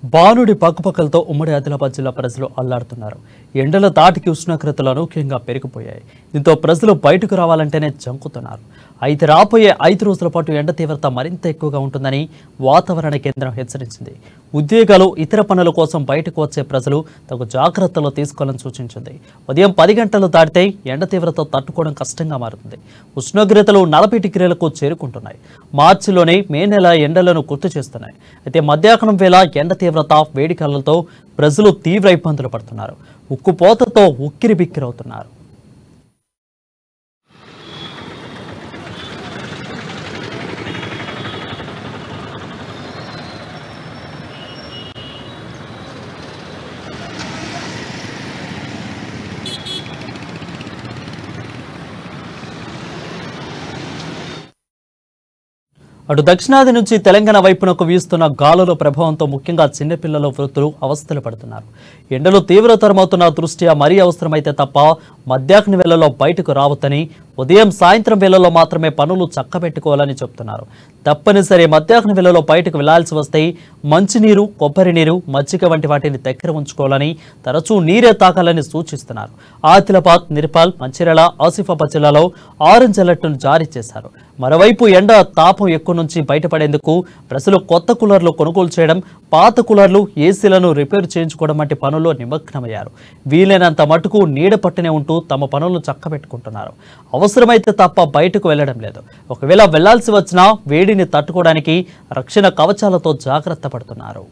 బాణుడి పక్కపక్కలతో ఉమ్మడి ఆదిలాబాద్ జిల్లా ప్రజలు అల్లాడుతున్నారు. ఎండల తాటికి ఉష్ణోగ్రతలు అనూహ్యంగా పెరిగిపోయాయి. దీంతో ప్రజలు బయటకు రావాలంటేనే జంకుతున్నారు. అయితే రాబోయే 5 రోజుల పాటు ఎండ తీవ్రత మరింత ఎక్కువగా ఉంటుందని వాతావరణ కేంద్రం హెచ్చరించింది. ఉద్యోగాలు, ఇతర పనుల కోసం బయటకు వచ్చే ప్రజలు తగు జాగ్రత్తలు తీసుకోవాలని సూచించింది. ఉదయం 10 గంటలు దాటితే ఎండ తీవ్రత తట్టుకోవడం కష్టంగా మారుతుంది. ఉష్ణోగ్రతలు 40 డిగ్రీలకు చేరుకుంటున్నాయి. మార్చిలోనే మే నెల ఎండలను గుర్తు చేస్తున్నాయి. అయితే మధ్యాహ్నం వేళ ఎండ తీవ్రత వేడికలతో ప్రజలు తీవ్ర ఇబ్బందులు పడుతున్నారు. ఉక్కుపోతతో ఉక్కిరి బిక్కిరవుతున్నారు. అటు దక్షిణాది నుంచి తెలంగాణ వైపునకు వీస్తున్న గాలుల ప్రభావంతో ముఖ్యంగా చిన్నపిల్లలు, వృద్ధులు అవస్థలు పడుతున్నారు. ఎండలు తీవ్రతరమవుతున్న దృష్ట్యా మరీ అవసరమైతే తప్ప మధ్యాహ్న వేళల్లో బయటకు రావద్దని, ఉదయం సాయంత్రం వేళల్లో మాత్రమే పనులు చక్కబెట్టుకోవాలని చెబుతున్నారు. తప్పనిసరి మధ్యాహ్న వేళలో బయటకు వెళ్లాల్సి వస్తే మంచినీరు, కొబ్బరి నీరు, మజ్జిగ వంటి వాటిని దగ్గర ఉంచుకోవాలని, తరచూ నీరే తాగాలని సూచిస్తున్నారు. ఆదిలాబాద్, నిర్మల్, మంచిర్యాల, ఆసిఫాబాద్ జిల్లాలో ఆరెంజ్ అలర్ట్ను జారీ చేశారు. మరోవైపు ఎండ తాపం ఎక్కువ నుంచి బయటపడేందుకు ప్రజలు కొత్త కూలర్లు కొనుగోలు చేయడం, పాత కూలర్లు, ఏసీలను రిపేర్ చేయించుకోవడం వంటి పనుల్లో నిమగ్నమయ్యారు. వీలైనంత మటుకు నీడ పట్టునే ఉంటూ తమ పనులను చక్కబెట్టుకుంటున్నారు. అవసరమైతే తప్ప బయటకు వెళ్లడం లేదు. ఒకవేళ వెళ్లాల్సి వచ్చినా వేడిని తట్టుకోవడానికి రక్షణ కవచాలతో జాగ్రత్త పడుతున్నారు.